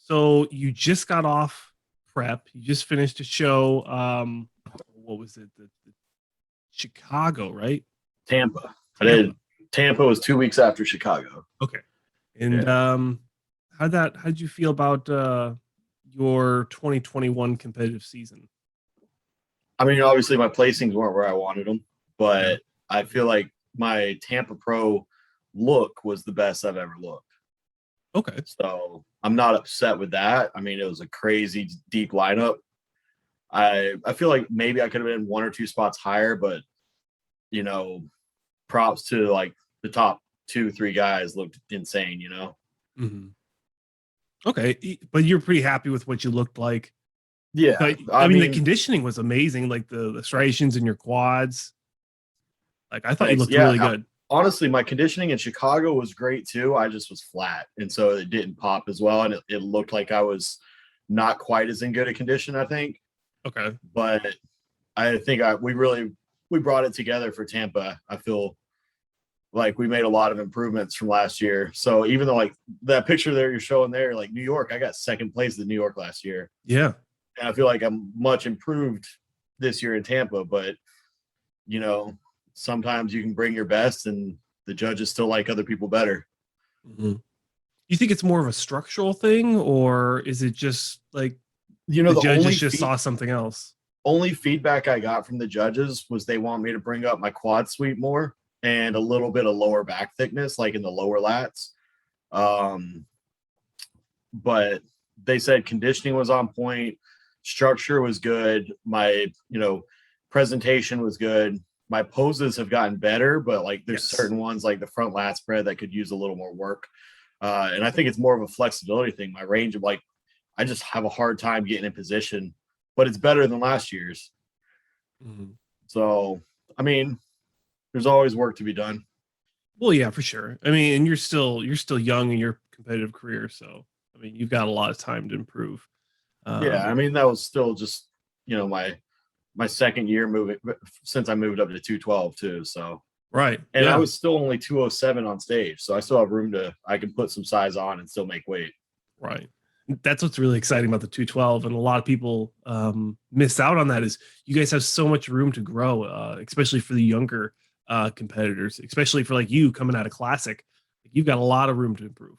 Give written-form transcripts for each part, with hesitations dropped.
So you just got off prep. You just finished a show. What was it? The Chicago, right? Tampa. I Tampa. did. Tampa was 2 weeks after Chicago. Okay. And how'd you feel about your 2021 competitive season? I mean, obviously my placings weren't where I wanted them, but Yeah. I feel like my Tampa Pro look was the best I've ever looked. Okay. So I'm not upset with that. I mean, it was a crazy deep lineup. I feel like maybe I could have been one or two spots higher, but you know, props to like the top 2, 3 guys looked insane, you know? Mhm. Okay, but you're pretty happy with what you looked like. Yeah. I I mean, the mean, conditioning was amazing, like the striations in your quads. Like I thought you thanks. looked Yeah. really good. Honestly, my conditioning in Chicago was great too. I just was flat. And so it didn't pop as well. And it looked like I was not quite as in good a condition, I think. Okay. But I think we brought it together for Tampa. I feel like we made a lot of improvements from last year. So even though like that picture there you're showing there, like New York, I got second place in New York last year. Yeah. And I feel like I'm much improved this year in Tampa, but you know, sometimes you can bring your best and the judges still like other people better. Mm-hmm. You think it's more of a structural thing, or is it just like You know, the the judges just saw something else? only feedback I got from the judges was they want me to bring up my quad sweep more and a little bit of lower back thickness, like in the lower lats. Um, but they said conditioning was on point, structure was good, my presentation was good. My poses have gotten better, but like there's Yes. certain ones like the front lat spread that could use a little more work. And I think it's more of a flexibility thing. My range of like, I just have a hard time getting in position, but it's better than last year's. Mhm. So, I mean, there's always work to be done. Well, yeah, for sure. I mean, and you're still young in your competitive career, so I mean, you've got a lot of time to improve. Yeah, I Um, mean that was still just my second year moving since I moved up to 212 too. So, right. and I Yeah. was still only 207 on stage, so I still have room to I can put some size on and still make weight. Right. That's what's really exciting about the 212, and a lot of people miss out on that. Is you guys have so much room to grow, especially for the younger competitors, especially for like you coming out of classic. You've got a lot of room to improve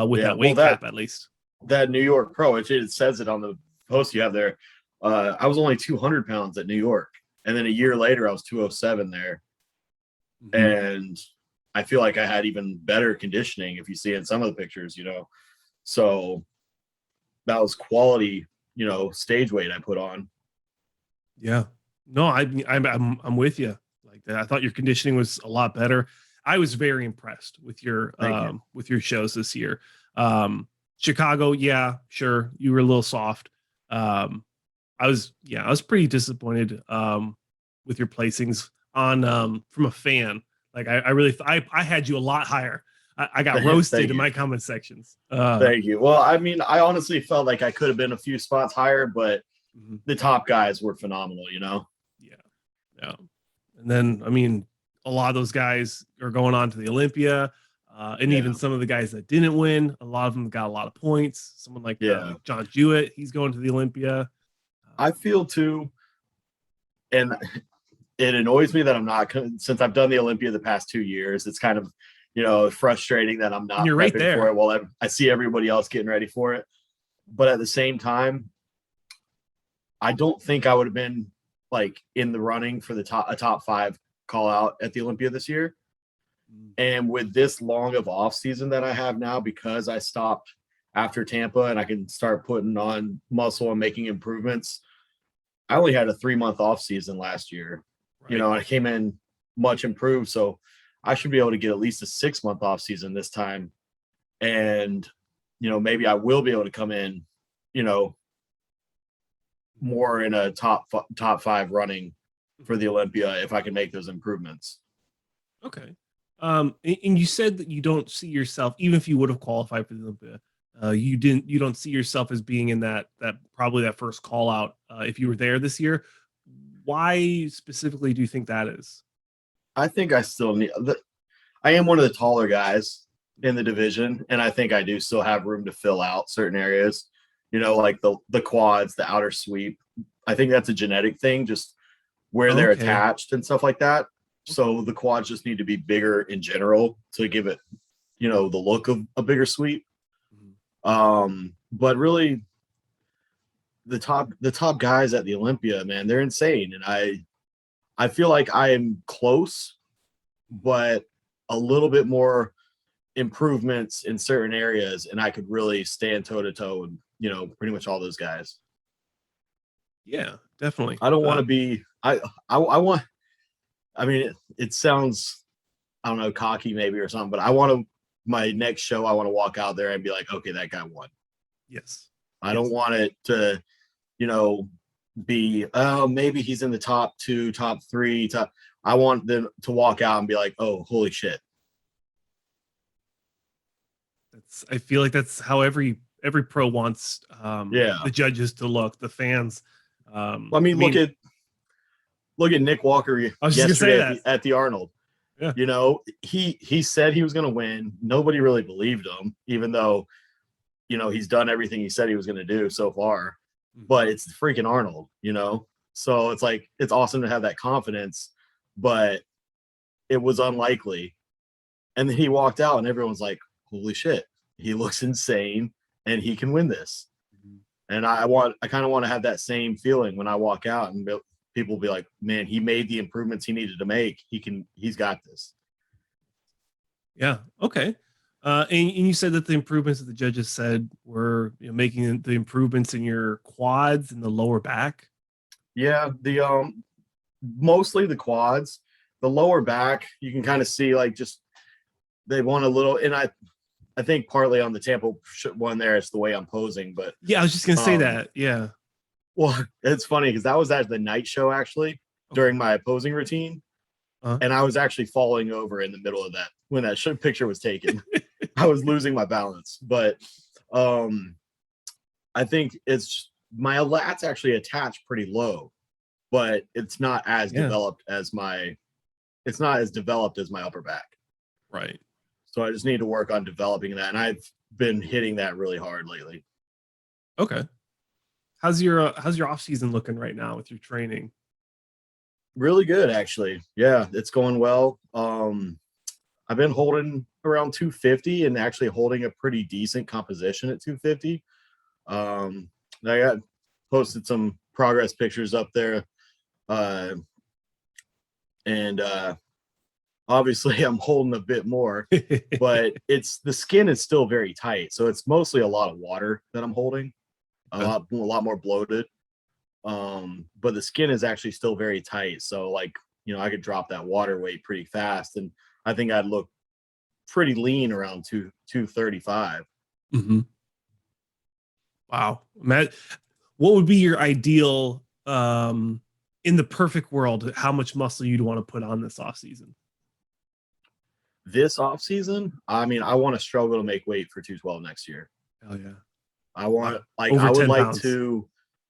with Yeah, that well weight cap, at least. that New York Pro, it says it on the post you have there. I was only 200 pounds at New York, and then a year later I was 207 there, Mhm. and I feel like I had even better conditioning if you see in some of the pictures, So that was quality, stage weight I put on. Yeah. No, I'm with you. Like that. I thought your conditioning was a lot better. I was very impressed Thank you. with your shows this year. Chicago, yeah, sure, you were a little soft. I was pretty disappointed with your placings on from a fan. Like I really I had you a lot higher. I got roasted Thank in you. my comment sections. Thank you. Well, I mean, I honestly felt like I could have been a few spots higher, but Mhm. the top guys were phenomenal. Yeah. Yeah. And then, I mean, a lot of those guys are going on to the Olympia, and even Yeah. some of the guys that didn't win, a lot of them got a lot of points. Someone Yeah. like John Jewett, he's going to the Olympia. I feel too, and it annoys me that I'm not, since I've done the Olympia the past 2 years, it's kind of, frustrating that I'm And not you're right prepping for there. it while I see everybody else getting ready for it. But at the same time, I don't think I would have been like in the running for a top 5 call out at the Olympia this year. Mm. And with this long of off season that I have now, because I stopped after Tampa and I can start putting on muscle and making improvements, I only had a 3-month off season last year, Right. and I came in much improved. So I should be able to get at least a 6-month off season this time. And, maybe I will be able to come in, you know, more in a top 5 running for the Olympia if I can make those improvements. Okay. And you said that you don't see yourself, even if you would have qualified for the Olympia, you don't see yourself as being in that probably that first call out if you were there this year. Why specifically do you think that is? I think I still need. I am one of the taller guys, in the division, and I think I do still have room to fill out certain areas. You know, like the quads, the outer sweep. I think that's a genetic thing, just where they're attached and stuff like that. So the quads just need to be bigger in general to give it, you know, the look of a bigger sweep. But really, the top guys at the Olympia, man, they're insane, and I feel like I am close, but a little bit more improvements in certain areas, and I could really stand toe to toe with, you know, pretty much all those guys. Yeah, definitely. I don't want to be. I want. I mean, it sounds, I don't know, cocky maybe or something, but I want to. My next show, I want to walk out there and be like, okay, that guy won. Yes. I don't want it to, you know, be, oh, maybe he's in the top 2, top 3, top. I want them to walk out and be like, oh, holy shit. I feel like that's how every pro wants the judges to look, the fans. I mean, look at Nick Walker yesterday at the Arnold. Yeah. You know, he said he was going to win. Nobody really believed him, even though, you know, he's done everything he said he was going to do so far. But it's the freaking Arnold, you know? So it's like, it's awesome to have that confidence, but it was unlikely. And then he walked out and everyone's like, holy shit, he looks insane and he can win this. And I kind of want to have that same feeling when I walk out and people will be like, man, he made the improvements he needed to make. He's got this. Yeah. Okay. And you said that the improvements that the judges said were, you know, making the improvements in your quads and the lower back. Yeah. The, mostly the quads, the lower back, you can kind of see like just, they want a little, and I think partly on the Tampa one there, it's the way I'm posing, but yeah, I was just going to say that. Yeah. Well, it's funny because that was at the night show actually during my posing routine. And I was actually falling over in the middle of that when that picture was taken. I was losing my balance, but I think it's my lats actually attached pretty low, but it's not as developed as it's not as developed as my upper back. Right. So I just need to work on developing that. And I've been hitting that really hard lately. Okay. How's your off season looking right now with your training? Really good, actually. Yeah, it's going well. I've been holding around 250 and actually holding a pretty decent composition at 250. I got posted some progress pictures up there. And obviously I'm holding a bit more, but the skin is still very tight. So it's mostly a lot of water that I'm holding, a lot more bloated. But the skin is actually still very tight. So like, you know, I could drop that water weight pretty fast. And I think I'd look pretty lean around 235. Wow. Matt, what would be your ideal, in the perfect world, how much muscle you'd want to put on this off season? This off season, I mean, I want to struggle to make weight for 212 next year. Oh yeah. I want like, over I would like pounds.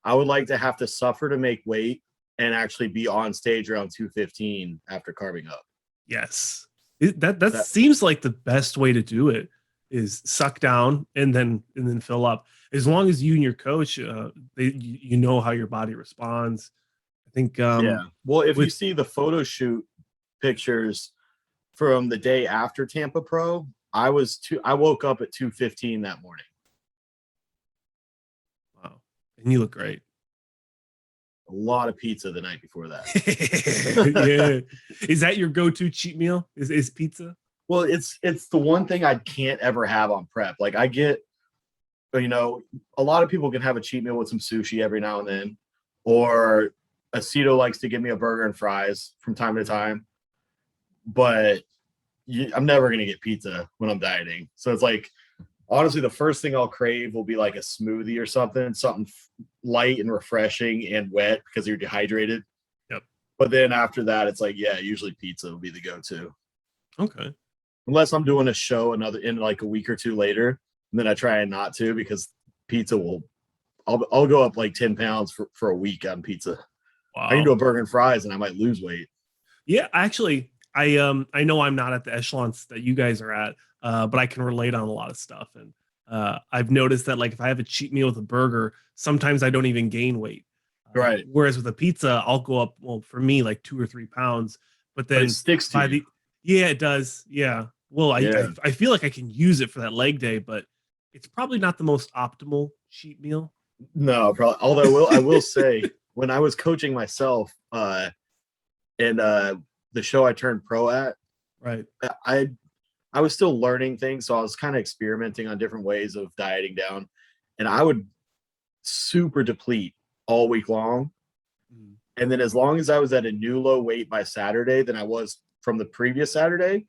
I would like to have to suffer to make weight and actually be on stage around 215 after carving up. Yes. That seems like the best way to do it is suck down and then fill up. As long as you and your coach, you know how your body responds. I think. Yeah. Well, if you see the photo shoot pictures from the day after Tampa Pro, I woke up at 215 that morning. Wow. And you look great. A lot of pizza the night before that. Yeah. Is that your go-to cheat meal? Is pizza? Well, it's the one thing I can't ever have on prep. Like I get, you know, a lot of people can have a cheat meal with some sushi every now and then, or Aceto likes to give me a burger and fries from time to time, but I'm never going to get pizza when I'm dieting. So it's like, honestly, the first thing I'll crave will be like a smoothie or something light and refreshing and wet because you're dehydrated. Yep. But then after that, it's like, yeah, usually pizza will be the go-to. Okay. Unless I'm doing a show in like a week or two later, and then I try not to because pizza I'll go up like 10 pounds for a week on pizza. Wow. I can do a burger and fries and I might lose weight. Yeah, actually, I know I'm not at the echelons that you guys are at, but I can relate on a lot of stuff. And I've noticed that like if I have a cheat meal with a burger, sometimes I don't even gain weight. Right. Whereas with a pizza, I'll go up, well, for me, like 2 or 3 pounds. But But it then sticks to by you. yeah, it does. Yeah. Well, Yeah. I feel like I can use it for that leg day, but it's probably not the most optimal cheat meal. No, probably. Although I will say, when I was coaching myself, and the show I turned pro at, Right. I was still learning things, so I was kind of experimenting on different ways of dieting down, and I would super deplete all week long. Mm. And then as long as I was at a new low weight by Saturday than I was from the previous Saturday,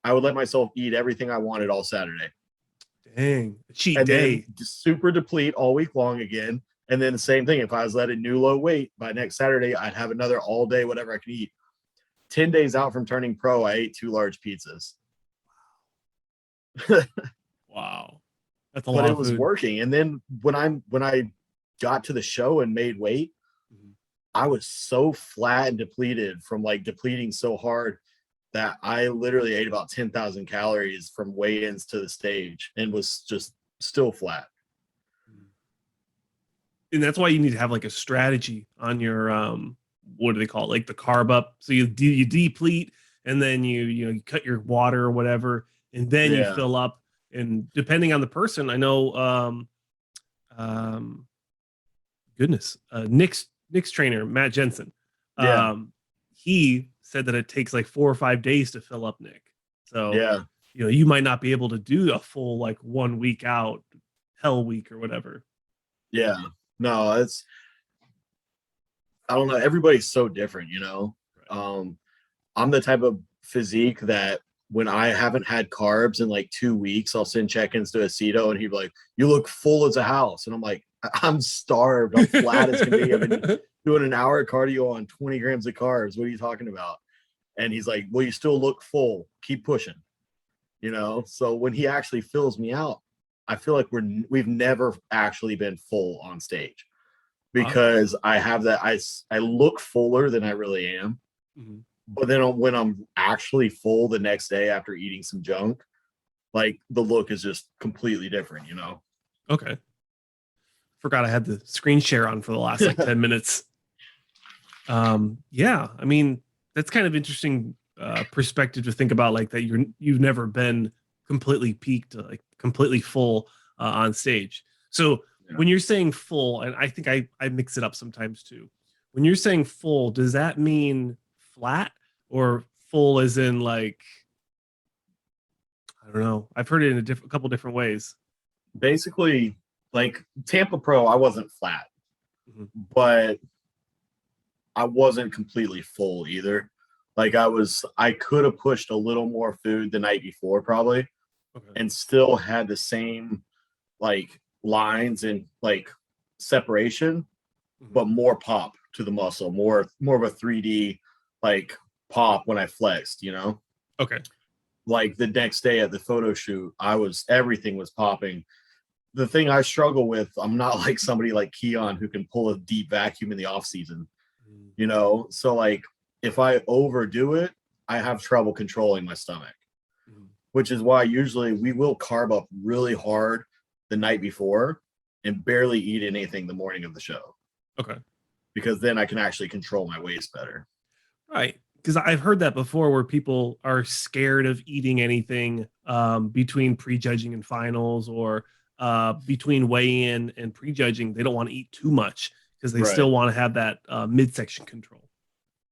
I would let myself eat everything I wanted all Saturday. Dang. A cheat And day. then super deplete all week long again. And then the same thing. If I was at a new low weight by next Saturday, I'd have another all day, whatever I could eat. 10 days out from turning pro, I ate 2 large pizzas. Wow. That's a But lot it of was food. working. And then when I got to the show and made weight, Mhm. I was so flat and depleted from like depleting so hard that I literally ate about 10,000 calories from weigh-ins to the stage and was just still flat. And that's why you need to have like a strategy on your what do they call it, like the carb up. So you deplete, and then you cut your water or whatever, and then you Yeah. fill up. And depending on the person, I know um goodness, Nick's trainer, Matt Jensen, Yeah. he said that it takes like 4 or 5 days to fill up Nick. So Yeah. you might not be able to do a full like 1 week out, hell week or whatever. Yeah. No, I don't know. Everybody's so different, you know. I'm the type of physique that when I haven't had carbs in like 2 weeks, I'll send check-ins to Aceto and he'd be like, "You look full as a house." And I'm like, I'm starved. I'm flat as can be. I've been doing an hour of cardio on 20 grams of carbs. What are you talking about? And he's like, "Well, you still look full. Keep pushing." You know? So when he actually fills me out, I feel like we've never actually been full on stage Wow. because I have that I look fuller than I really am. Mhm. But then when I'm actually full the next day after eating some junk, like the look is just completely different, you know? Okay. Forgot I had the screen share on for the last like 10 minutes. Yeah, I mean, that's kind of interesting perspective to think about, like that you've never been completely peaked, like completely full on stage. So Yeah. when you're saying full, and I think I mix it up sometimes too. When you're saying full, does that mean flat or full as in like, I don't know. I've heard it in a couple different ways. Basically, like Tampa Pro, I wasn't flat, Mhm. but I wasn't completely full either. Like I could have pushed a little more food the night before probably Okay. and still had the same like lines and like separation, Mhm. but more pop to the muscle, more of a 3D like pop when I flexed, you know? Okay. Like the next day at the photo shoot, everything was popping. The thing I struggle with, I'm not like somebody like Keon who can pull a deep vacuum in the off season, Mm. you know? So like if I overdo it, I have trouble controlling my stomach, Mhm. which is why usually we will carb up really hard the night before and barely eat anything the morning of the show Okay. because then I can actually control my waist better. Right. Because I've heard that before where people are scared of eating anything between prejudging and finals, or between weigh in and prejudging. They don't want to eat too much because they Right. still want to have that midsection control.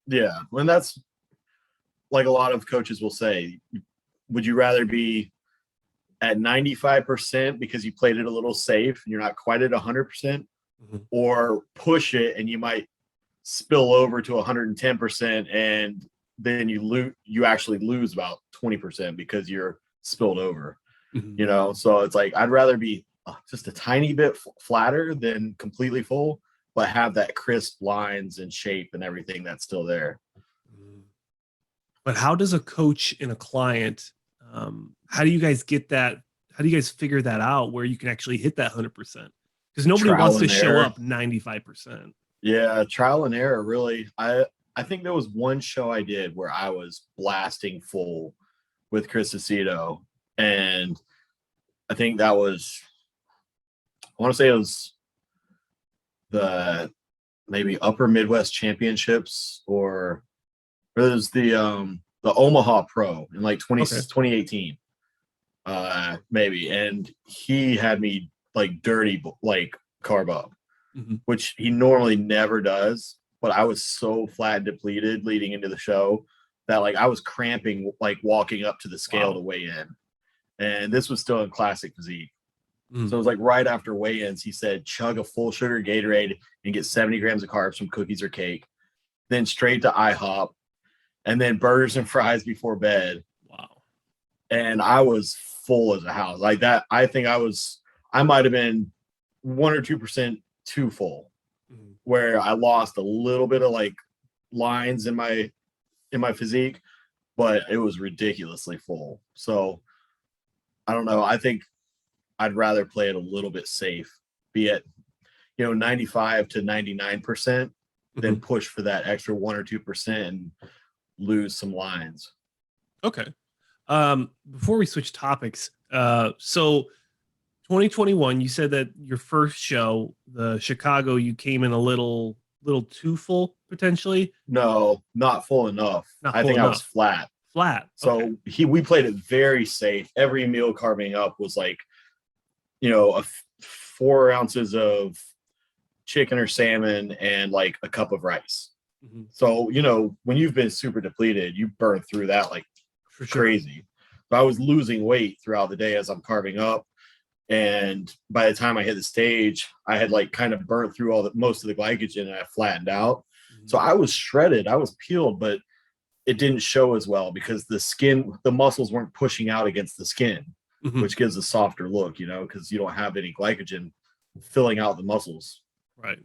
Yeah. And that's like a lot of coaches will say, would you rather be at 95% because you played it a little safe and you're not quite at 100%, Mhm. or push it and you might spill over to 110% and then you actually lose about 20% because you're spilled over, Mhm. you know? So it's like I'd rather be just a tiny bit flatter than completely full, but have that crisp lines and shape and everything that's still there. Mhm. But how does a coach and a client, how do you guys get that? How do you guys figure that out where you can actually hit that 100%? Because nobody wants Trial to and show error. up 95%. Yeah, trial and error really. I think there was one show I did where I was blasting full with Chris Aceto, and I think that was, I want to say it was the maybe Upper Midwest Championships, or it was the Omaha Pro in like 2018, maybe, and he had me like dirty like carb up, which he normally never does. But I was so flat and depleted leading into the show that like I was cramping like walking up to the scale to weigh in. And this was still in classic physique. So it was like right after weigh-ins, he said, chug a full sugar Gatorade and get 70 grams of carbs from cookies or cake, then straight to IHOP, and then burgers and fries before bed. Wow. And I was full as a house like that. I think I might've been 1 or 2% too full, where I lost a little bit of like lines in my physique, but it was ridiculously full. So I don't know. I think I'd rather play it a little bit safe, be it, 95 to 99%, than push for that extra 1 or 2% and lose some lines. Okay. Before we switch topics, so 2021, you said that your first show, the Chicago, you came in a little too full potentially. No, not full enough. I think I was flat. So we played it very safe. Every meal carving up was like, 4 ounces of chicken or salmon and like a cup of rice. So, when you've been super depleted, you burn through that like crazy. But I was losing weight throughout the day as I'm carving up. And by the time I hit the stage, I had like kind of burnt through most of the glycogen, and I flattened out. So I was shredded, I was peeled, but it didn't show as well because the muscles weren't pushing out against the skin, which gives a softer look, because you don't have any glycogen filling out the muscles. Right.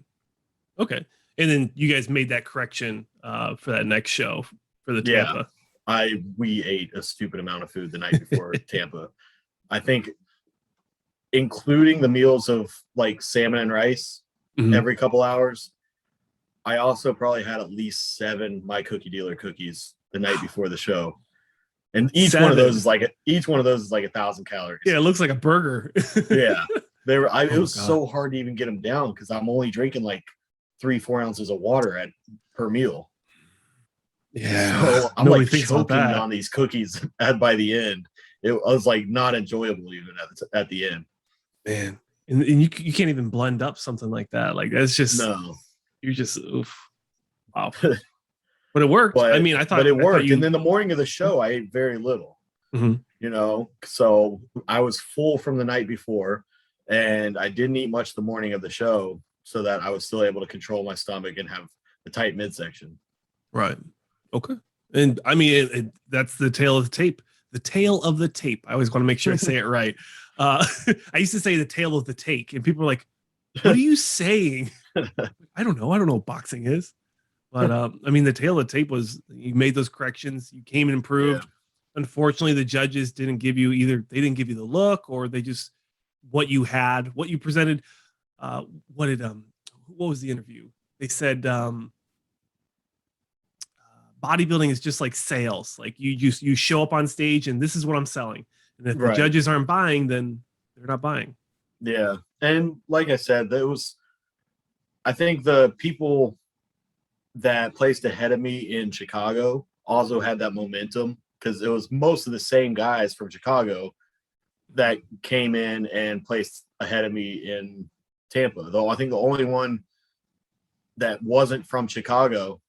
Okay. And then you guys made that correction for that next show for the Tampa. Yeah. We ate a stupid amount of food the night before Tampa. I think including the meals of like salmon and rice every couple hours, I also probably had at least 7 My Cookie Dealer cookies the night before the show. And each one of those is like 1,000 calories. Yeah, it looks like a burger. Yeah. It was so hard to even get them down because I'm only drinking like 3-4 ounces of water per meal. Yeah. So I'm like choking on these cookies by the end. It was like not enjoyable even at the end. Man. And you can't even blend up something like that. Like that's just you're just oof. Wow. But it worked. I mean, I thought but it worked. And then the morning of the show, I ate very little. So I was full from the night before, and I didn't eat much the morning of the show, so that I was still able to control my stomach and have a tight midsection. Right. Okay. And I mean, that's the tail of the tape. The tail of the tape. I always want to make sure I say it right. I used to say the tail of the take, and people are like, "What are you saying?" I don't know. What boxing is. But I mean, the tail of the tape was you made those corrections. You came and improved. Yeah. Unfortunately, the judges didn't give you they didn't give you the look, or they just what you presented. What was the interview? They said bodybuilding is just like sales. Like you show up on stage and this is what I'm selling. And if the judges aren't buying, then they're not buying. Yeah. And like I said, I think the people that placed ahead of me in Chicago also had that momentum because it was most of the same guys from Chicago that came in and placed ahead of me in Tampa. Though I think the only one that wasn't from Chicago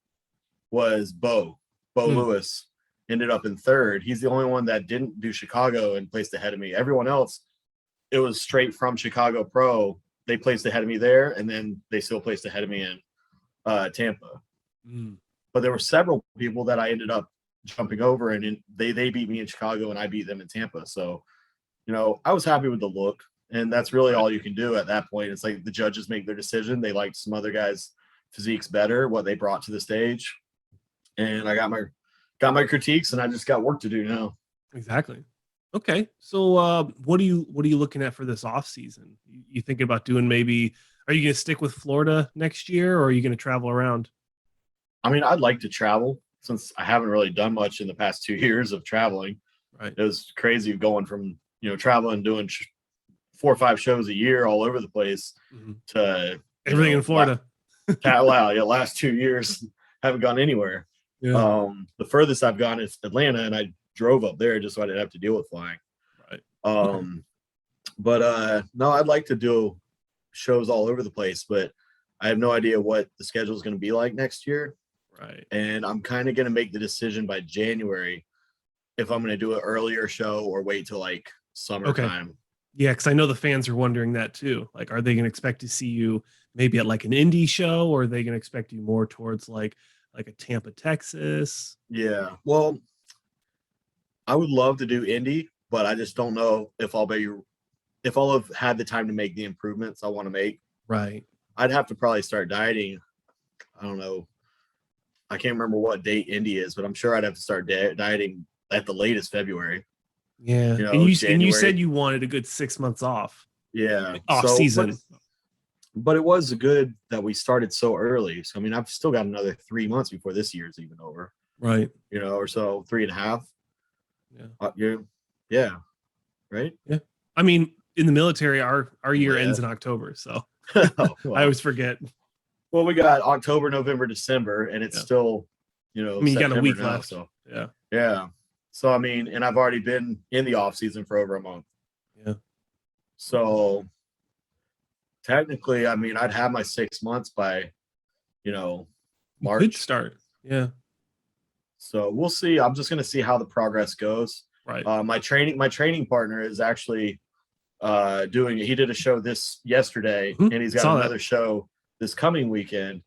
was Bo Lewis, ended up in 3rd. He's the only one that didn't do Chicago and placed ahead of me. Everyone else, it was straight from Chicago Pro. They placed ahead of me there, and then they still placed ahead of me in Tampa. But there were several people that I ended up jumping over, and they beat me in Chicago and I beat them in Tampa. So, I was happy with the look, and that's really all you can do at that point. It's like the judges make their decision. They liked some other guys' physiques better, what they brought to the stage, and I got my critiques, and I just got work to do now. Exactly. Okay. So what are you looking at for this off season? You thinking about doing are you going to stick with Florida next year, or are you going to travel around? I mean, I'd like to travel since I haven't really done much in the past 2 years of traveling. Right. It was crazy going from, traveling, doing 4 or 5 shows a year all over the place to everything in Florida. Last 2 years haven't gone anywhere. Yeah. The furthest I've gone is Atlanta, and I drove up there just so I didn't have to deal with flying. Right. But no, I'd like to do shows all over the place, but I have no idea what the schedule is going to be like next year. Right. And I'm kind of going to make the decision by January if I'm going to do an earlier show or wait till like summertime. Okay. Yeah, because I know the fans are wondering that too. Like, are they going to expect to see you maybe at like an indie show, or are they going to expect you more towards like a Tampa, Texas? Yeah. Well, I would love to do indie, but I just don't know if I'll have had the time to make the improvements I want to make. Right. I'd have to probably start dieting. I don't know. I can't remember what date indie is, but I'm sure I'd have to start dieting at the latest February. Yeah. And you said you wanted a good 6 months off. Yeah. Off season. But it was good that we started so early. So, I mean, I've still got another 3 months before this year's even over. Right. Or so, 3.5. Yeah. Yeah. Right. Yeah. I mean, in the military, our year ends in October. So well, I always forget. Well, we got October, November, December, and it's still, I mean, you got a week left. So yeah. Yeah. So, I mean, and I've already been in the off season for over a month. Yeah. So technically, I mean, I'd have my 6 months by, March. Good start. Yeah. So we'll see. I'm just going to see how the progress goes. Right. My training partner is actually he did a show yesterday, and he's got another show this coming weekend,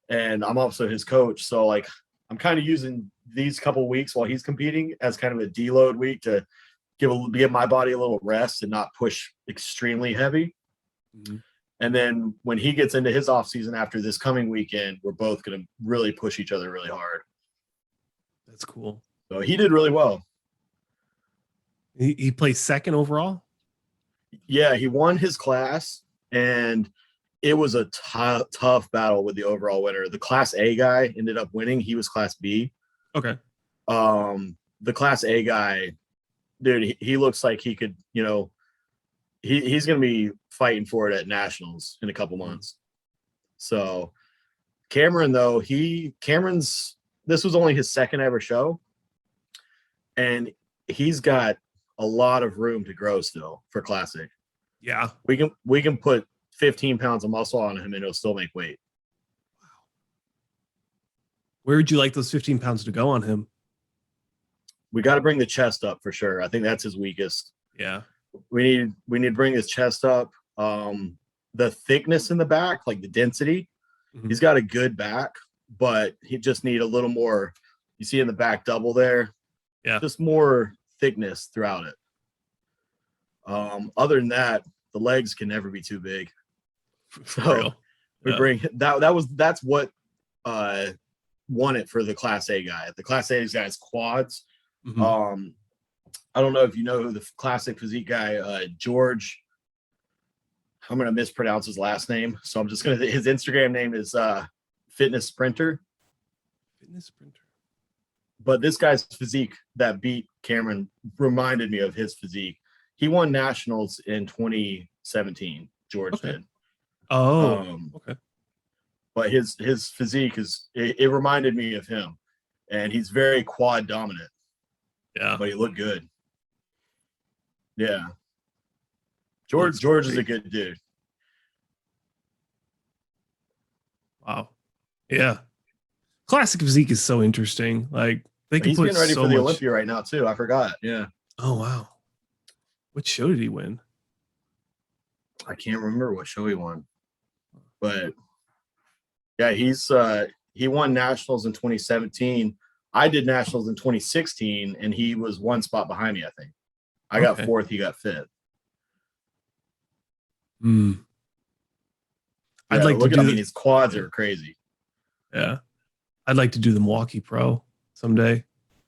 and I'm also his coach. So like, I'm kind of using these couple weeks while he's competing as kind of a deload week to give my body a little rest and not push extremely heavy. And then when he gets into his off season after this coming weekend, we're both going to really push each other really hard. That's cool. So he did really well. He placed second overall. Yeah, he won his class, and it was a tough battle with the overall winner. The Class A guy ended up winning. He was Class B. Okay. The Class A guy, dude, he looks like he could, he's going to be fighting for it at Nationals in a couple months. So Cameron, though, this was only his second ever show, and he's got a lot of room to grow still for Classic. Yeah. We can put 15 pounds of muscle on him and he'll still make weight. Wow. Where would you like those 15 pounds to go on him? We got to bring the chest up for sure. I think that's his weakest. Yeah. We need to bring his chest up. The thickness in the back, like the density, he's got a good back, but he just need a little more. You see in the back double there. Yeah. Just more thickness throughout it. Other than that, the legs can never be too big. So we bring that's what won it for the Class A guy. The Class A guy's quads. I don't know if you know who the Classic physique guy, George. I'm gonna mispronounce his last name, so I'm just gonna. His Instagram name is Fitness Sprinter. Fitness Sprinter. But this guy's physique that beat Cameron reminded me of his physique. He won nationals in 2017. George did. Oh, okay. But his physique it reminded me of him, and he's very quad dominant. Yeah, but he looked good. Yeah, George is a good dude. Wow. Yeah. Classic physique is so interesting. Like he's getting ready for the Olympia right now too. I forgot. Yeah. Oh wow. What show did he win? I can't remember what show he won, but yeah, he won nationals in 2017. I did nationals in 2016, and he was one spot behind me. I think I got fourth. He got fifth. I'd like to do. I mean, his quads are crazy. Yeah, I'd like to do the Milwaukee Pro someday.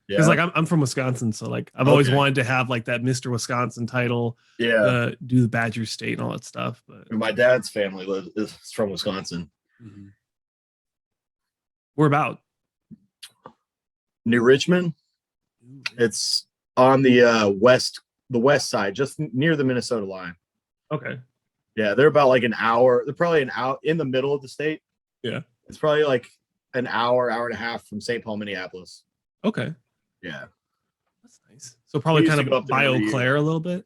Because like I'm from Wisconsin, so like I've always wanted to have like that Mr. Wisconsin title. Yeah, do the Badger State and all that stuff. But my dad's family is from Wisconsin. Where about? New Richmond. It's on the west side, just near the Minnesota line. Okay. Yeah, they're about like an hour. They're probably an hour in the middle of the state. Yeah. It's probably like an hour and a half from St. Paul, Minneapolis. Okay. Yeah. That's nice. So probably We used kind to go of up there by every Eau year. Claire a little bit.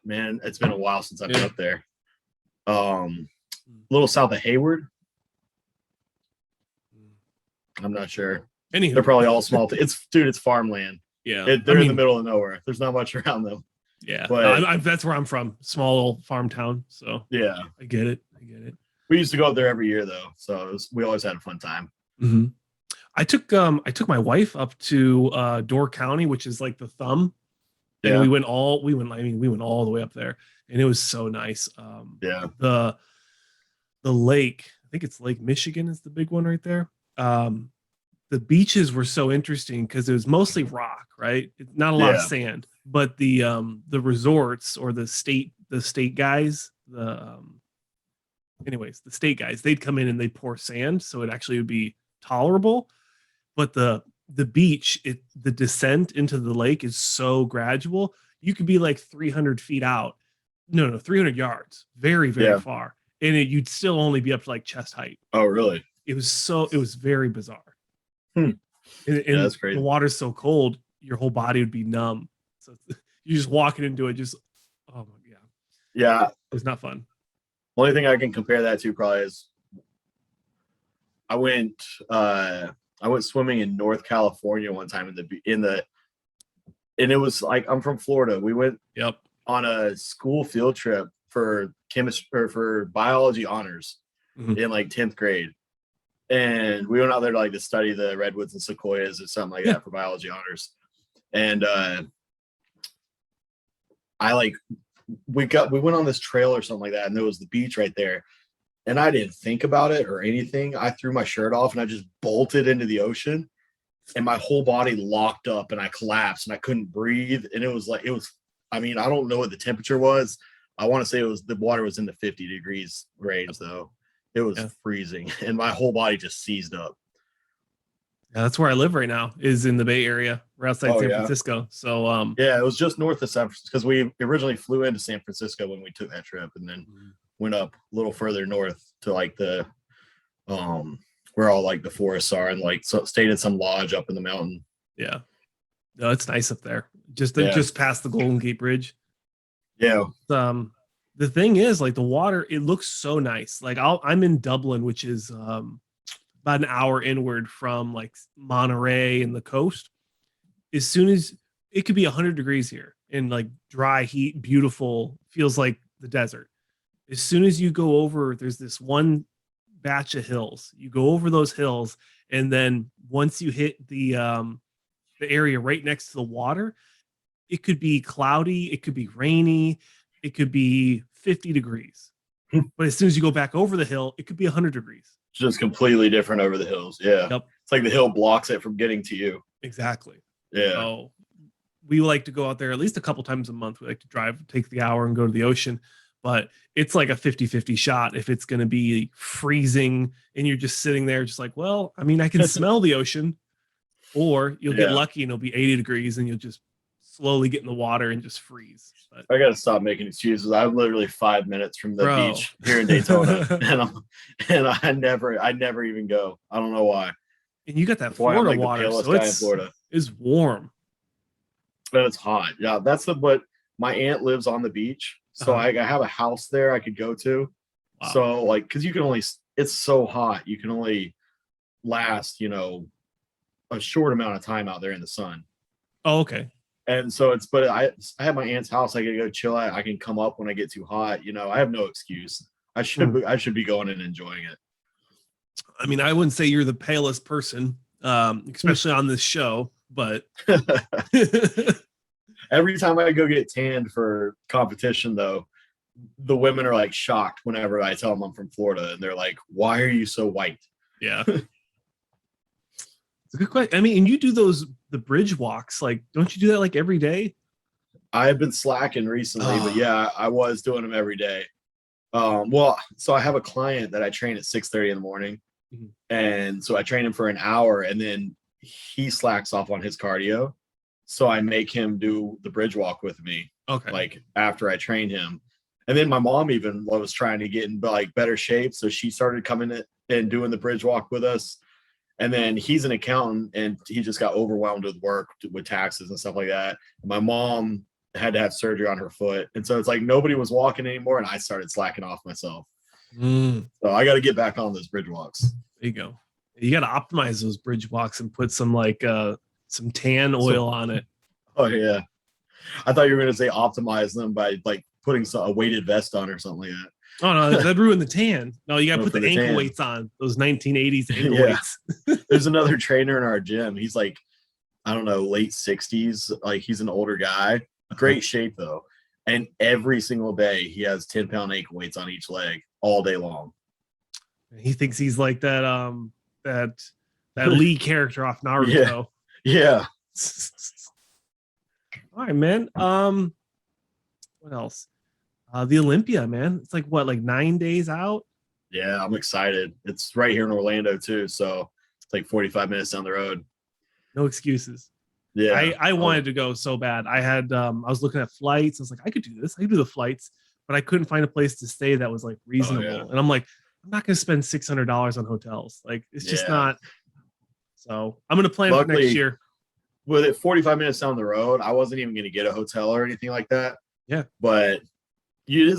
Man, it's been a while since I've been up there. A little south of Hayward. I'm not sure. Anywho. They're probably all small. It's farmland. Yeah. They're in the middle of nowhere. There's not much around them. Yeah. But that's where I'm from. Small little farm town. So yeah, I get it. We used to go up there every year though. So we always had a fun time. Mm-hmm. I took my wife up to Door County, which is like the thumb. And we went all the way up there, and it was so nice. The lake, I think it's Lake Michigan is the big one right there. The beaches were so interesting because it was mostly rock, right? Not a lot of sand, but the resorts or the state guys, the state guys, they'd come in and they'd pour sand, so it actually would be tolerable. But the beach, the descent into the lake is so gradual. You could be like 300 feet out. No, 300 yards. Very, very far. And you'd still only be up to like chest height. Oh, really? It was very bizarre. And that's crazy. The water's so cold, your whole body would be numb. So you're just walking into it, just, oh my God. Yeah. It was not fun. Only thing I can compare that to probably is I went swimming in North California one time and it was like, I'm from Florida. We went on a school field trip for chemistry or for biology honors in like 10th grade. And we went out there to study the redwoods and sequoias or something like that for biology honors. And we went on this trail or something like that, and there was the beach right there. And I didn't think about it or anything. I threw my shirt off and I just bolted into the ocean, and my whole body locked up and I collapsed and I couldn't breathe. And I don't know what the temperature was. I want to say the water was in the 50 degrees range though. It was freezing and my whole body just seized up. Yeah, that's where I live right now, is in the Bay Area. We're outside San Francisco. So it was just north of San Francisco, because we originally flew into San Francisco when we took that trip, and then went up a little further north to the where all the forests are, and stayed in some lodge up in the mountain. Yeah. No, it's nice up there. Just past the Golden Gate Bridge. Yeah. The thing is, the water, it looks so nice. I'm in Dublin, which is about an hour inward from Monterey and the coast. As soon as it could be 100 degrees here in dry heat, beautiful, feels like the desert. As soon as you go over, there's this one batch of hills. You go over those hills, and then once you hit the area right next to the water, it could be cloudy, it could be rainy, it could be 50 degrees. But as soon as you go back over the hill, it could be 100 degrees. Just completely different over the hills. Yeah. Yep. It's like the hill blocks it from getting to you. Exactly. Yeah. So we like to go out there at least a couple times a month. We like to drive, take the hour and go to the ocean. But it's like a 50-50 shot if it's going to be freezing and you're just sitting there just I can smell the ocean, or you'll get lucky and it'll be 80 degrees and you'll just slowly get in the water and just freeze. But I got to stop making excuses. I'm literally 5 minutes from the beach here in Daytona, and I never even go. I don't know why. And you got that Florida water, so it's warm. But it's hot. Yeah, but my aunt lives on the beach, so I have a house there I could go to. Wow. So because you can only, it's so hot, you can only last a short amount of time out there in the sun. Oh, okay. And so I have my aunt's house. I can go chill at. I can come up when I get too hot. I have no excuse. I should be going and enjoying it. I mean, I wouldn't say you're the palest person, especially on this show, but every time I go get tanned for competition, though, the women are shocked whenever I tell them I'm from Florida, and they're like, "Why are you so white?" Yeah. It's a good question. I mean, and you do the bridge walks, don't you do that every day? I've been slacking recently, but yeah, I was doing them every day. So I have a client that I train at 6:30 in the morning. Mhm. And so I train him for an hour, and then he slacks off on his cardio. So I make him do the bridge walk with me, Okay. like after I train him. And then my mom even was trying to get in like better shape. So she started coming in and doing the bridge walk with us. And then he's an accountant, and he just got overwhelmed with work, with taxes and stuff like that. My mom had to have surgery on her foot. And so it's like nobody was walking anymore, and I started slacking off myself. So I got to get back on those bridge walks. There you go. You got to optimize those bridge walks and put some like some tan oil on it. Oh yeah, I thought you were going to say optimize them by like putting a weighted vest on or something like that. Oh no, that'd ruin the tan. No, you got to put For the ankle tan. weights on, those 1980s ankle Yeah. weights. There's another trainer in our gym. He's like, I don't know, late 60s. Like he's an older guy, great shape though. And every single day he has 10-pound ankle weights on each leg all day long. He thinks he's like that that Lee character off Naruto. Yeah. All right, man. What else? The Olympia, man. It's like what, like 9 days out? Yeah, I'm excited. It's right here in Orlando too, so it's like 45 minutes down the road. No excuses. Yeah. I wanted to go so bad. I had I was looking at flights. I was like, I could do this. I could do the flights, but I couldn't find a place to stay that was like reasonable. Yeah. And I'm like, I'm not gonna spend $600 on hotels. Like it's just not. So I'm gonna plan for next year. With it 45 minutes down the road, I wasn't even gonna get a hotel or anything like that. Yeah. But you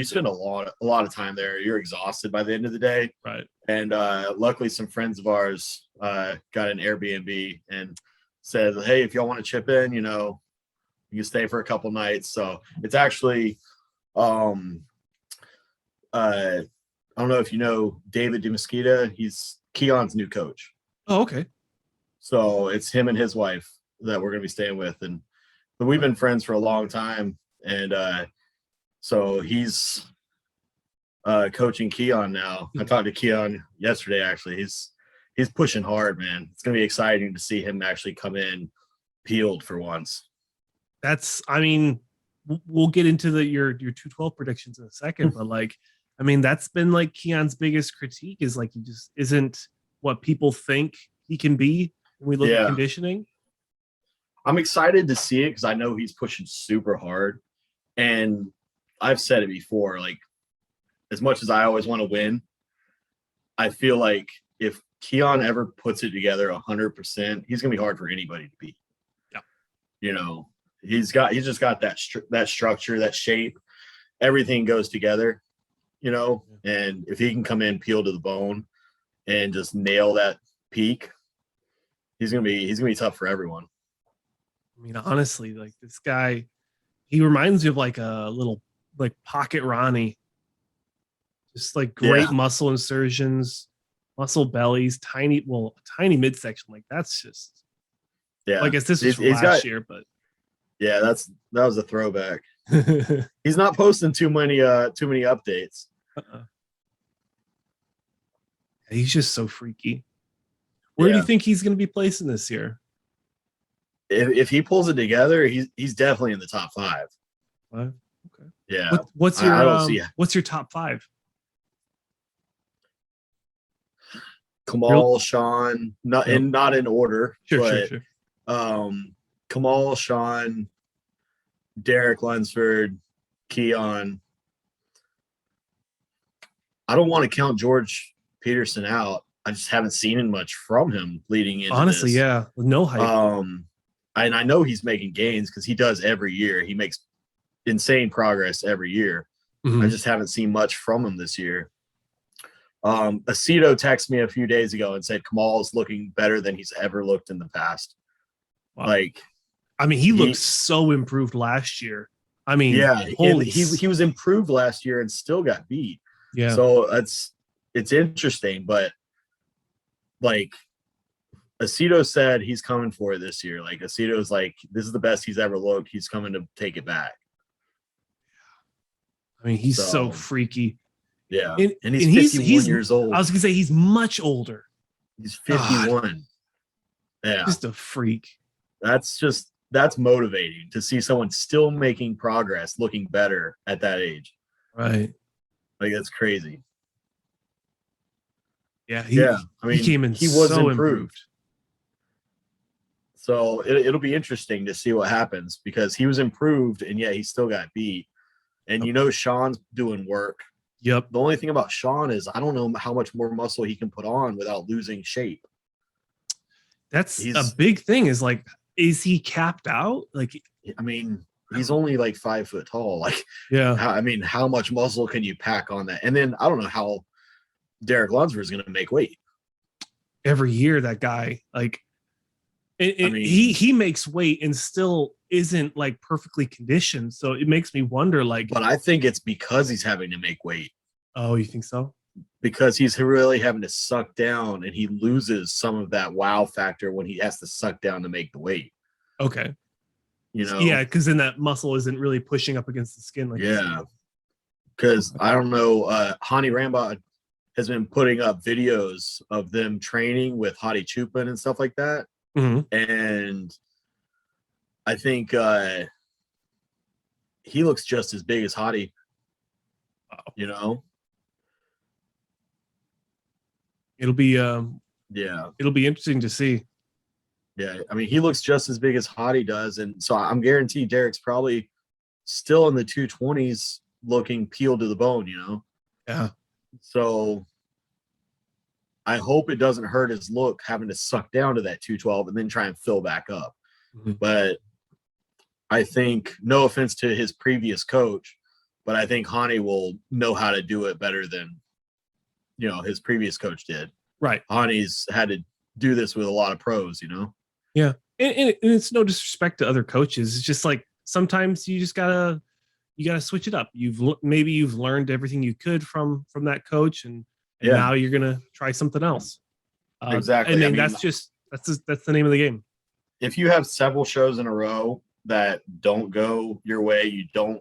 spend a lot of time there. You're exhausted by the end of the day. Right. And luckily some friends of ours got an Airbnb and said, hey, if y'all want to chip in, you can stay for a couple nights. So it's actually I don't know if you know David DeMosquita. He's Keon's new coach. Oh, okay. So it's him and his wife that we're going to be staying with. And but we've been friends for a long time. And so he's coaching Keon now. I talked to Keon yesterday, actually. He's pushing hard, man. It's going to be exciting to see him actually come in peeled for once. I mean, we'll get into your 212 predictions in a second, but like, I mean, that's been like Keon's biggest critique is like, he just isn't what people think he can be when we look at conditioning. I'm excited to see it because I know he's pushing super hard. And I've said it before, like, as much as I always want to win, I feel like if Keon ever puts it together 100%, he's going to be hard for anybody to beat. Yeah. He's just got that structure, that shape, everything goes together, and if he can come in peeled to the bone and just nail that peak, he's going to be tough for everyone. I mean, honestly, like this guy, he reminds me of like a little like pocket Ronnie, just like great muscle insertions, muscle bellies, tiny midsection. Like that's just, well, I guess this was from last year, but yeah, that was a throwback. He's not posting too many updates. He's just so freaky. Where do you think he's going to be placing this year? If he pulls it together, he's definitely in the top 5. Okay. Yeah. What's your top 5? Kamal, Sean, not in order. Sure. Kamal, Sean, Derek Lunsford, Keon. I don't want to count George Peterson out. I just haven't seen much from him leading into honestly this. Yeah, with no hype. And I know he's making gains because he does every year. He makes insane progress every year. I just haven't seen much from him this year. Aceto texted me a few days ago and said Kamal is looking better than he's ever looked in the past. Wow. Like, I mean, he looked so improved last year. I mean, he was improved last year and still got beat. Yeah. So it's interesting, but like Aceto said he's coming for it this year. Like Aceto's like, this is the best he's ever looked. He's coming to take it back. I mean, he's so freaky. Yeah. And he's 51 years old. I was gonna say he's much older. He's 51. God. Yeah. Just a freak. That's motivating to see someone still making progress, looking better at that age. Right. Like that's crazy. Yeah, I he mean, came in he was so improved. improved. So it'll be interesting to see what happens because he was improved and yet he still got beat. And you know, Sean's doing work. Yep. The only thing about Sean is I don't know how much more muscle he can put on without losing shape. That's a big thing is like, is he capped out? Like, I mean, he's only like 5 foot tall. Like, yeah. I mean, how much muscle can you pack on that? And then I don't know how Derek Lunsford is going to make weight. Every year, that guy, like, I mean, he makes weight and still isn't like perfectly conditioned. So it makes me wonder, like, but I think it's because he's having to make weight. Oh, you think so? Because he's really having to suck down and he loses some of that wow factor when he has to suck down to make the weight. Okay. You know? Yeah, because then that muscle isn't really pushing up against the skin. Like, yeah. Because I don't know, Hani Rambod has been putting up videos of them training with Hadi Chupin and stuff like that. Mm-hmm. And I think he looks just as big as Hadi. Wow. You know? It'll be it'll be interesting to see. Yeah, I mean, he looks just as big as Hadi does, and so I'm guaranteed Derek's probably still in the 220s, looking peeled to the bone. You know? Yeah. So I hope it doesn't hurt his look having to suck down to that 212 and then try and fill back up. Mm-hmm. But I think, no offense to his previous coach, but I think Hani will know how to do it better than, you know, his previous coach did. Right. Hani's had to do this with a lot of pros, you know? Yeah. And it's no disrespect to other coaches. It's just like, sometimes you just gotta switch it up. Maybe you've learned everything you could from that coach, and now you're gonna try something else. Exactly. And then that's the name of the game. If you have several shows in a row that don't go your way, you're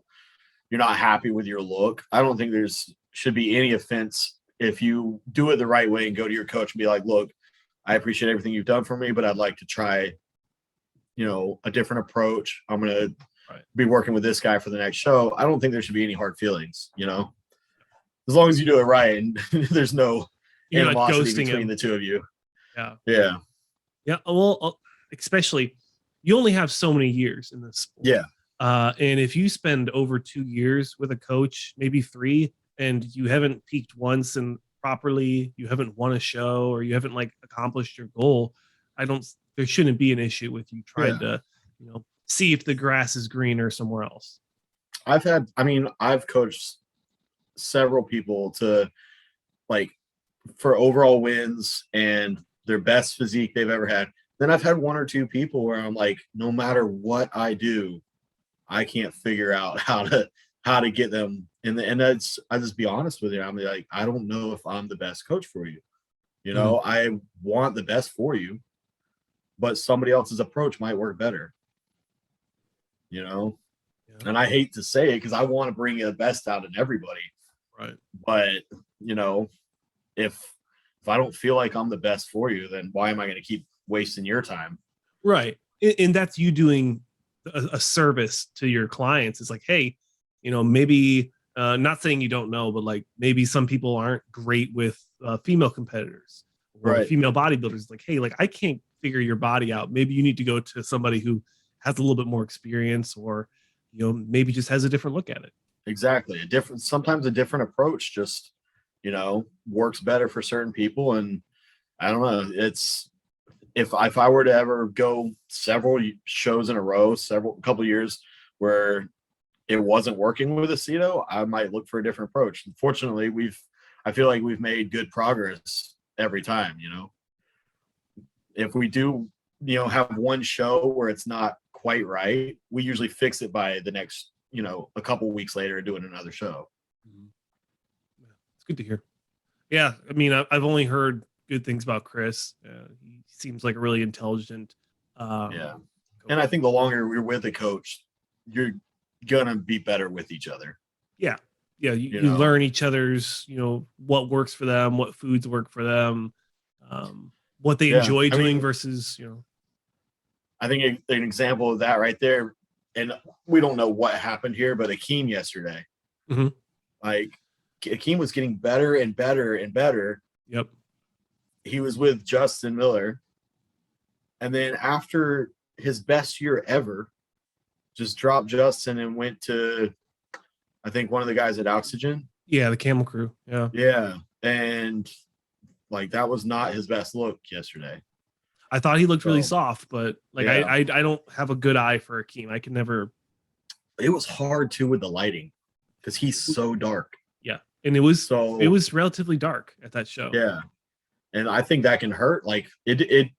not happy with your look, I don't think should be any offense if you do it the right way and go to your coach and be like, look, I appreciate everything you've done for me, but I'd like to try, you know, a different approach. I'm going to be working with this guy for the next show. I don't think there should be any hard feelings, you know, as long as you do it right and there's no animosity between the two of you. Yeah. Yeah. Yeah. Well, especially you only have so many years in this sport. Yeah. And if you spend over 2 years with a coach, maybe 3, and you haven't peaked once and properly, you haven't won a show, or you haven't like accomplished your goal, there shouldn't be an issue with you trying to, you know, see if the grass is greener somewhere else. I've coached several people to, like, for overall wins and their best physique they've ever had. Then I've had 1 or 2 people where I'm like, no matter what I do, I can't figure out how to get them in the, and I just be honest with you. I'm like, I don't know if I'm the best coach for you. You know, I want the best for you, but somebody else's approach might work better. You know, and I hate to say it because I want to bring the best out in everybody. Right. But, you know, if I don't feel like I'm the best for you, then why am I going to keep wasting your time? Right. And that's you doing a service to your clients. It's like, hey, you know, maybe not saying you don't know, but like maybe some people aren't great with female competitors or female bodybuilders. Like, hey, like I can't figure your body out. Maybe you need to go to somebody who has a little bit more experience, or, you know, maybe just has a different look at it. Exactly. Sometimes a different approach just, you know, works better for certain people. And I don't know, if I were to ever go several shows in a row, couple years where it wasn't working with Aceto, I might look for a different approach. Unfortunately, I feel like we've made good progress every time, you know. If we do, you know, have one show where it's not quite right, we usually fix it by the next, you know, a couple weeks later doing another show. It's good to hear. Yeah, I mean, I've only heard good things about Chris. He seems like a really intelligent. And I think the longer you're with a coach, you're gonna be better with each other. Yeah, you learn each other's, you know, what works for them, what foods work for them, what they enjoy doing versus, you know. I think an example of that right there, and we don't know what happened here, but Akim yesterday, like Akim was getting better and better and better. Yep. he was with Justin Miller. And then after his best year ever, just dropped Justin and went to, I think, one of the guys at Oxygen. Yeah, the Camel Crew. Yeah. Yeah. And like that was not his best look yesterday. I thought he looked really soft, but like yeah. I don't have a good eye for Akim. I can never. It was hard too with the lighting because he's so dark. Yeah, and it was relatively dark at that show. Yeah, and I think that can hurt. Like it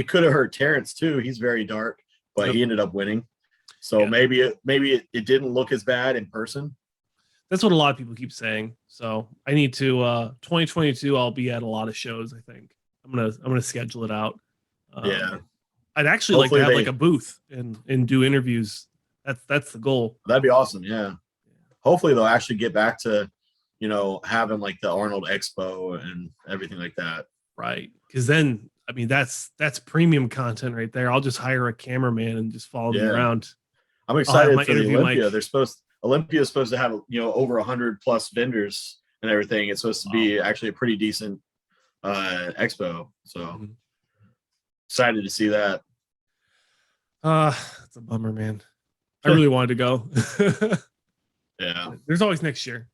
could have hurt Terrence too. He's very dark, but he ended up winning. So maybe it didn't look as bad in person. That's what a lot of people keep saying. So I need to 2022. I'll be at a lot of shows. I think I'm gonna schedule it out. Yeah, I'd actually like to have like a booth and do interviews. That's the goal. That'd be awesome. Yeah. Hopefully they'll actually get back to, having like the Arnold Expo and everything like that. Right. Because then, I mean, that's premium content right there. I'll just hire a cameraman and just follow them around. I'm excited for the Olympia. Olympia is supposed to have, over 100+ vendors and everything. It's supposed to be actually a pretty decent expo. So excited to see that. It's a bummer, man. I really wanted to go. Yeah. There's always next year.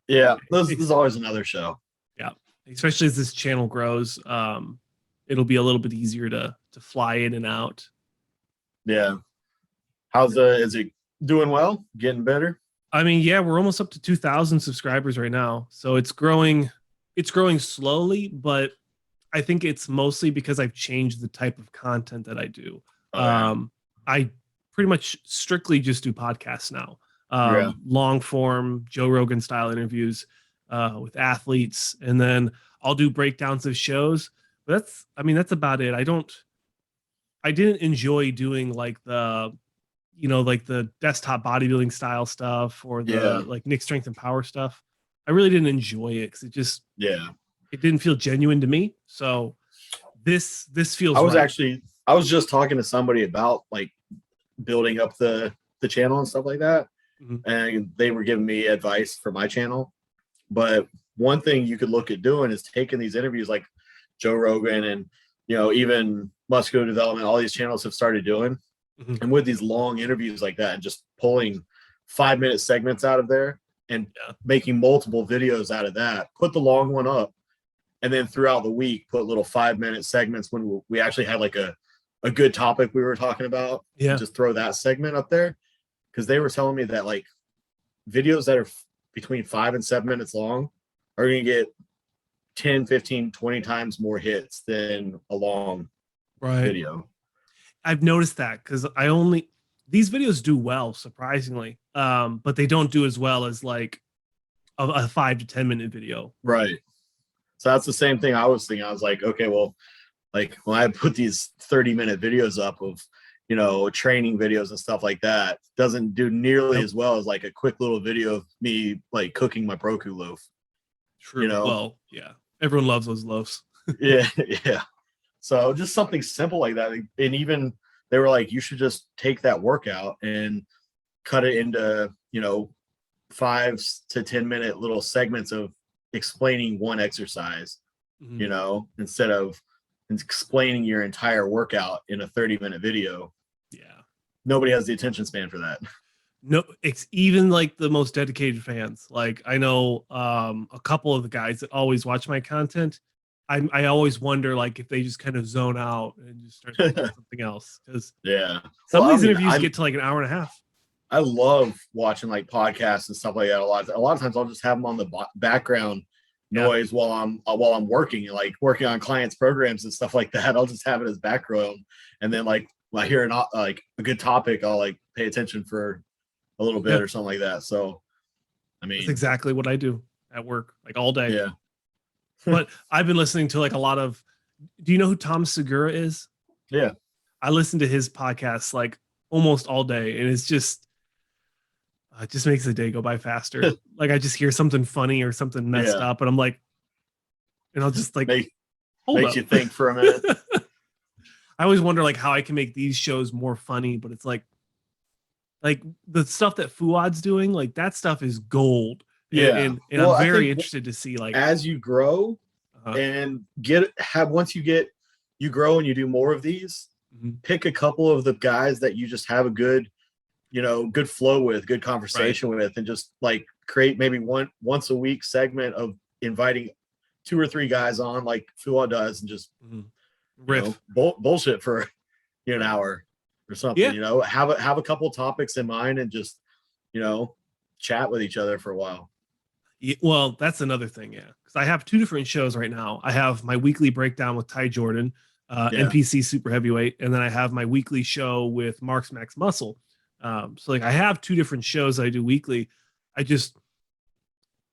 Yeah. There's always another show. Yeah. Especially as this channel grows. It'll be a little bit easier to fly in and out. Yeah. Is it doing well? Getting better? I mean, yeah, we're almost up to 2,000 subscribers right now. So it's growing slowly, but I think it's mostly because I've changed the type of content that I do. I pretty much strictly just do podcasts now. Long form Joe Rogan style interviews with athletes, and then I'll do breakdowns of shows. But that's about it. I didn't enjoy doing like the desktop bodybuilding style stuff or the like Nick Strength and Power stuff. I really didn't enjoy it because it didn't feel genuine to me. So this feels. I was just talking to somebody about like building up the channel and stuff like that. And they were giving me advice for my channel. But one thing you could look at doing is taking these interviews like Joe Rogan and, even Muscular Development, all these channels have started doing. And with these long interviews like that and just pulling 5-minute segments out of there and making multiple videos out of that, put the long one up. And then throughout the week, put little 5-minute segments when we actually had like a good topic we were talking about. Yeah. Just throw that segment up there. Because they were telling me that like videos that are between 5 and 7 minutes long are going to get 10, 15, 20 times more hits than a long video. I've noticed that because these videos do well, surprisingly, but they don't do as well as like a 5 to 10 minute video. Right. So that's the same thing I was thinking. I was like, okay, well, like when I put these 30-minute videos up of, training videos and stuff like that, doesn't do nearly as well as like a quick little video of me like cooking my Broku loaf. True. Well, yeah. Everyone loves those loaves. Yeah. So just something simple like that. And even they were like, you should just take that workout and cut it into, 5 to 10 minute little segments of explaining one exercise, instead of explaining your entire workout in a 30-minute video. Yeah. Nobody has the attention span for that. No, it's even like the most dedicated fans. Like I know a couple of the guys that always watch my content. I always wonder like if they just kind of zone out and just start doing something else. Because some of these interviews get to like an hour and a half. I love watching like podcasts and stuff like that. A lot of times I'll just have them on the background noise while I'm working, like working on clients' programs and stuff like that. I'll just have it as background, and then like when I hear a good topic, I'll like pay attention for a little bit or something like that. So, I mean, that's exactly what I do at work, like all day. Yeah. But I've been listening to like a lot of. Do you know who Tom Segura is? Yeah, I listen to his podcast like almost all day, and it just makes the day go by faster. Like I just hear something funny or something messed up, and I'm like, and I'll just like makes you think for a minute. I always wonder like how I can make these shows more funny, but it's like the stuff that Fuad's doing, like that stuff is gold. Yeah, and I'm very interested to see like as you grow, and once you grow and you do more of these, pick a couple of the guys that you just have a good flow with, good conversation with, and just like create maybe once a week segment of inviting 2 or 3 guys on like Fuwa does, and just riff bullshit for an hour or something. Have a couple topics in mind and just chat with each other for a while. Yeah, well, that's another thing, because I have 2 different shows right now. I have my weekly breakdown with Ty Jordan, NPC super heavyweight, and then I have my weekly show with Marks Max Muscle. So like I have 2 different shows I do weekly. I just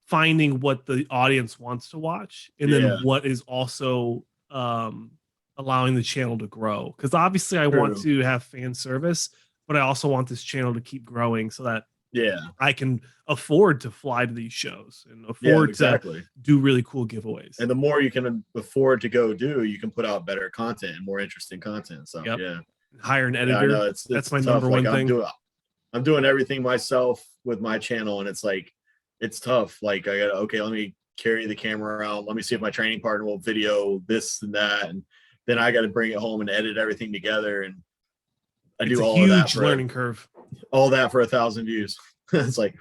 finding what the audience wants to watch, and then what is also allowing the channel to grow. Because obviously I want to have fan service, but I also want this channel to keep growing so that I can afford to fly to these shows and afford to do really cool giveaways. And the more you can afford to go do, you can put out better content and more interesting content. So hire an editor. Yeah, that's my tough. number one thing. I'm doing everything myself with my channel, and it's like it's tough. Like I got let me carry the camera around. Let me see if my training partner will video this and that, and then I got to bring it home and edit everything together. And I do all of that. Huge learning curve. All that for 1,000 views. It's like,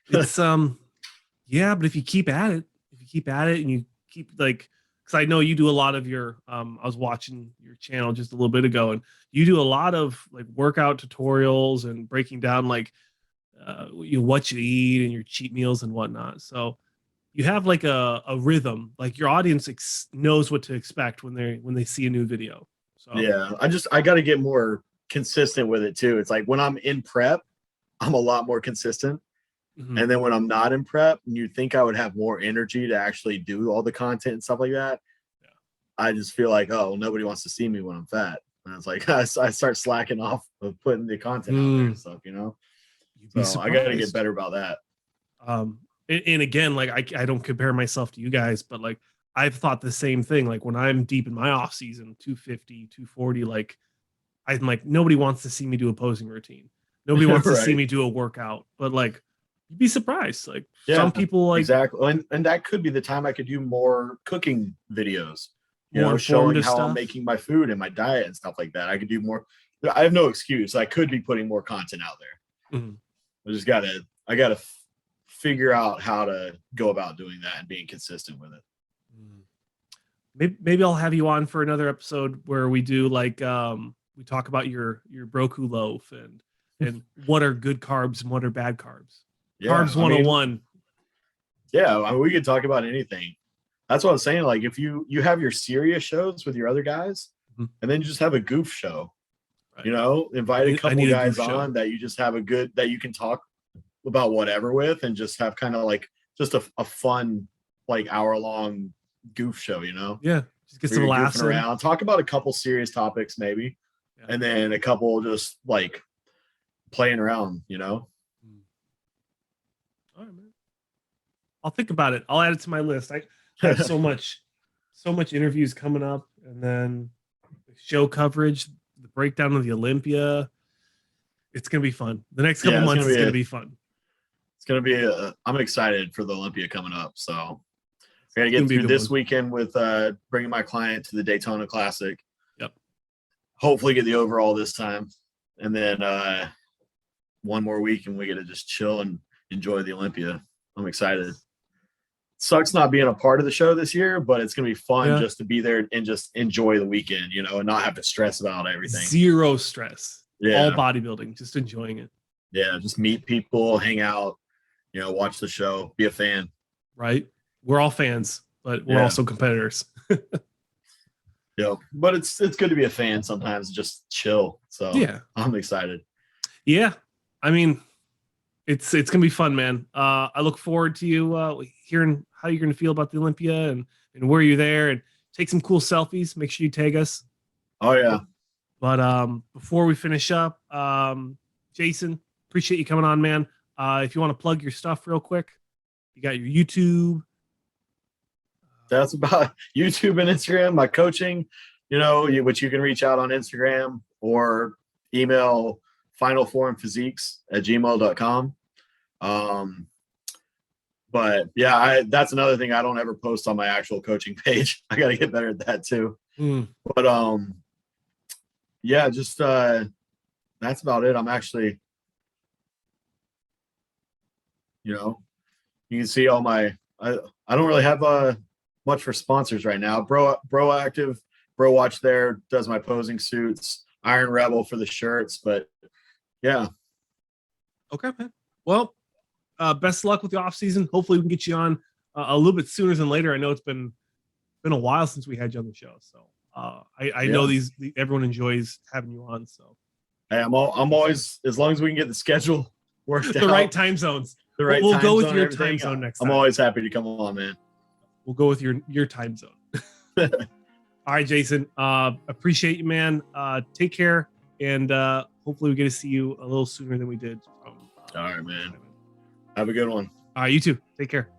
it's but if you keep at it, and you keep like, because I know you do a lot of your I was watching your channel just a little bit ago, and you do a lot of like workout tutorials and breaking down like what you eat and your cheat meals and whatnot. So you have like a rhythm, like your audience knows what to expect when they see a new video. So I got to get more consistent with it too. It's like when I'm in prep, I'm a lot more consistent. And then when I'm not in prep, and you think I would have more energy to actually do all the content and stuff like that, I just feel like, oh, nobody wants to see me when I'm fat. And it's like I start slacking off of putting the content out there and stuff, So I got to get better about that. And again, like I don't compare myself to you guys, but like I've thought the same thing. Like when I'm deep in my off season, 250, 240, like I'm like, nobody wants to see me do a posing routine. Nobody wants to see me do a workout, but like, you'd be surprised. Like some people like exactly. And that could be the time I could do more cooking videos, more showing how stuff. I'm making my food and my diet and stuff like that. I could do more. I have no excuse. I could be putting more content out there. I gotta figure out how to go about doing that and being consistent with it. Maybe I'll have you on for another episode where we do like we talk about your broku loaf and what are good carbs and what are bad carbs. Carbs 101. We could talk about anything. That's what I'm saying. Like if you have your serious shows with your other guys, and then you just have a goof show, invite a couple guys on that you just have that you can talk about whatever with, and just have kind of like just a fun like hour-long goof show, just get some laughs around, talk about a couple serious topics maybe, and then a couple just like playing around, All right, man. I'll think about it. I'll add it to my list. I have so much interviews coming up, and then the show coverage, the breakdown of the Olympia. It's gonna be fun. The next couple months is gonna be fun. It's gonna be. I'm excited for the Olympia coming up. So I gotta get through this weekend with bringing my client to the Daytona Classic. Yep. Hopefully get the overall this time, and then one more week, and we get to just chill and enjoy the Olympia. I'm excited. Sucks not being a part of the show this year, but it's gonna be fun just to be there and just enjoy the weekend, and not have to stress about everything. Zero stress. All bodybuilding, just enjoying it. Yeah, just meet people, hang out, watch the show, be a fan. Right. We're all fans, but we're also competitors. But it's good to be a fan sometimes, just chill. So I'm excited. Yeah. I mean, it's gonna be fun, man. I look forward to you hearing how you're gonna feel about the Olympia and where you're there, and take some cool selfies. Make sure you tag us. Oh yeah. But before we finish up, Jason, appreciate you coming on, man. If you want to plug your stuff real quick, you got your YouTube. That's about YouTube and Instagram. My coaching, which you can reach out on Instagram or email finalformphysiques@gmail.com. But yeah, that's another thing I don't ever post on my actual coaching page. I got to get better at that too. But yeah, just that's about it. I'm actually, you know, you can see all my I don't really have much for sponsors right now. Broactive, Bro Watch there does my posing suits, Iron Rebel for the shirts, but yeah. Okay, man. Well, best of luck with the off season. Hopefully we can get you on a little bit sooner than later. I know it's been a while since we had you on the show, so I know everyone enjoys having you on. So hey, I'm always, as long as we can get the schedule worked the out, right time zones. the right. We'll time go with zone, your time zone next time. I'm always happy to come on, man. We'll go with your time zone. All right, Jason. Appreciate you, man. Take care, and hopefully we get to see you a little sooner than we did. All right, man. Have a good one. All right, you too. Take care.